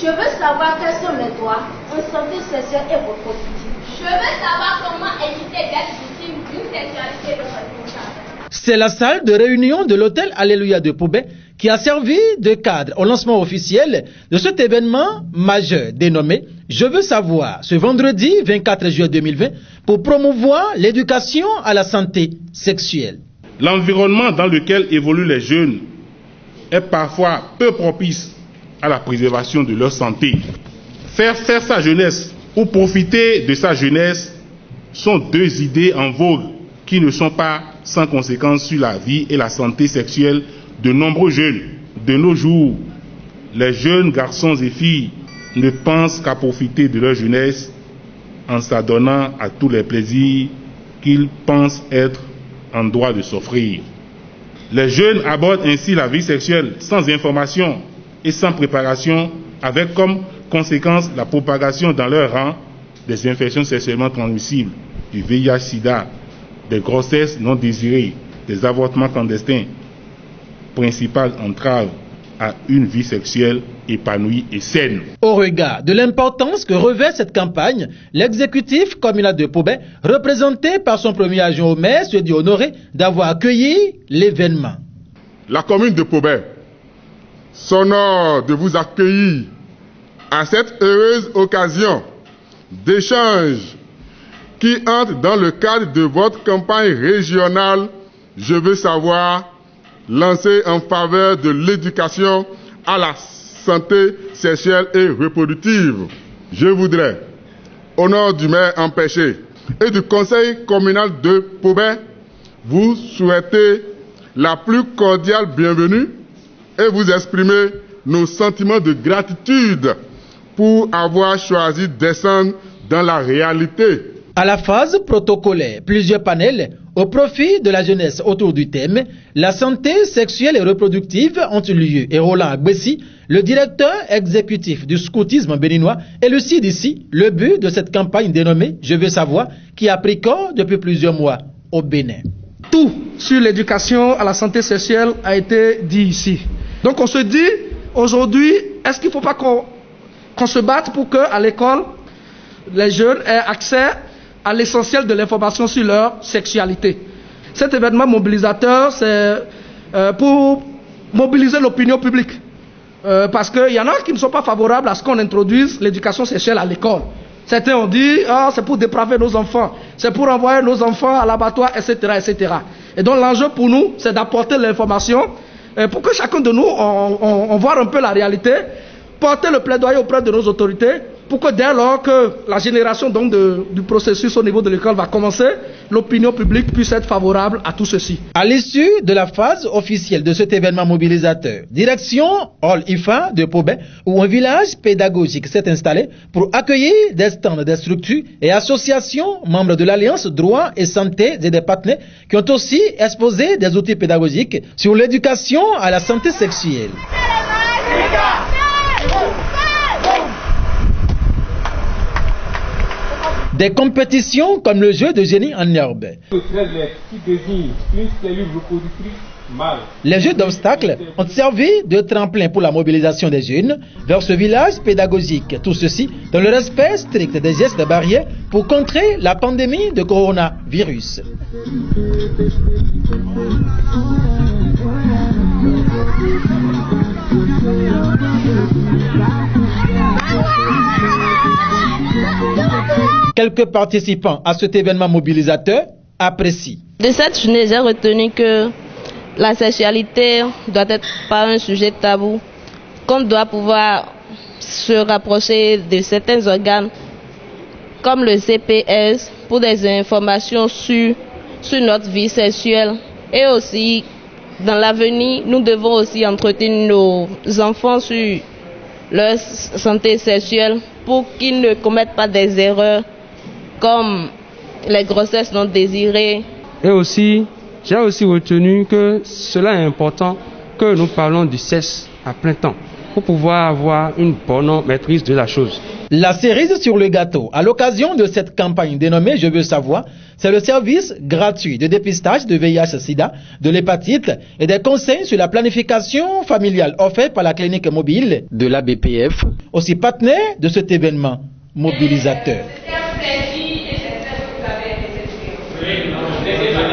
Je veux savoir quels sont les droits en santé sexuelle et reproductive. Je veux savoir comment éviter d'être victime d'une sexualité irresponsable. C'est la salle de réunion de l'hôtel Alléluia de Poubet qui a servi de cadre au lancement officiel de cet événement majeur dénommé « Je veux savoir » ce vendredi 24 juillet 2020 pour promouvoir l'éducation à la santé sexuelle. L'environnement dans lequel évoluent les jeunes est parfois peu propice à la préservation de leur santé. Faire sa jeunesse ou profiter de sa jeunesse sont deux idées en vogue qui ne sont pas sans conséquence sur la vie et la santé sexuelle de nombreux jeunes. De nos jours, les jeunes garçons et filles ne pensent qu'à profiter de leur jeunesse en s'adonnant à tous les plaisirs qu'ils pensent être en droit de s'offrir. Les jeunes abordent ainsi la vie sexuelle sans information et sans préparation, avec comme conséquence la propagation dans leur rang des infections sexuellement transmissibles, du VIH-Sida, des grossesses non désirées, des avortements clandestins, principale entrave à une vie sexuelle épanouie et saine. Au regard de l'importance que revêt cette campagne, l'exécutif communal de Poubet, représenté par son premier adjoint au maire, se dit honoré d'avoir accueilli l'événement. La commune de Poubet s'honore de vous accueillir à cette heureuse occasion d'échange qui entre dans le cadre de votre campagne régionale « Je veux savoir » lancée en faveur de l'éducation à la santé sexuelle et reproductive. Je voudrais, au nom du maire empêché et du conseil communal de Poubet, vous souhaiter la plus cordiale bienvenue et vous exprimer nos sentiments de gratitude pour avoir choisi de descendre dans la réalité. À la phase protocolaire, plusieurs panels au profit de la jeunesse autour du thème « La santé sexuelle et reproductive » ont eu lieu et Roland Agbessi, le directeur exécutif du scoutisme béninois, élucide ici le but de cette campagne dénommée « Je veux savoir » qui a pris corps depuis plusieurs mois au Bénin. Tout sur l'éducation à la santé sexuelle a été dit ici. Donc on se dit aujourd'hui, est-ce qu'il ne faut pas qu'on se batte pour qu'à l'école, les jeunes aient accès à l'essentiel de l'information sur leur sexualité. Cet événement mobilisateur, c'est pour mobiliser l'opinion publique. Parce qu'il y en a qui ne sont pas favorables à ce qu'on introduise l'éducation sexuelle à l'école. Certains ont dit, c'est pour dépraver nos enfants, c'est pour envoyer nos enfants à l'abattoir, etc., etc. Et donc l'enjeu pour nous, c'est d'apporter l'information pour que chacun de nous, on voit un peu la réalité, porter le plaidoyer auprès de nos autorités, pour que dès lors que la génération donc du processus au niveau de l'école va commencer, l'opinion publique puisse être favorable à tout ceci. À l'issue de la phase officielle de cet événement mobilisateur, direction Hall IFA de Poubet, où un village pédagogique s'est installé pour accueillir des stands des structures et associations membres de l'Alliance Droit et Santé et des partenaires qui ont aussi exposé des outils pédagogiques sur l'éducation à la santé sexuelle. Des compétitions comme le jeu de génie en herbe. Les jeux d'obstacles ont servi de tremplin pour la mobilisation des jeunes vers ce village pédagogique. Tout ceci dans le respect strict des gestes de barrière pour contrer la pandémie de coronavirus. Quelques participants à cet événement mobilisateur apprécient. De cette journée, j'ai retenu que la sexualité doit être pas un sujet tabou, qu'on doit pouvoir se rapprocher de certains organes comme le CPS pour des informations sur notre vie sexuelle. Et aussi, dans l'avenir, nous devons aussi entretenir nos enfants sur leur santé sexuelle pour qu'ils ne commettent pas des erreurs comme les grossesses non désirées. Et aussi, j'ai aussi retenu que cela est important que nous parlons du sexe à plein temps pour pouvoir avoir une bonne maîtrise de la chose. La cerise sur le gâteau, à l'occasion de cette campagne dénommée Je veux savoir, c'est le service gratuit de dépistage de VIH-Sida, de l'hépatite et des conseils sur la planification familiale offert par la clinique mobile de la BPF, aussi partenaire de cet événement mobilisateur. C'est un plaisir et j'espère que vous avez des expériences.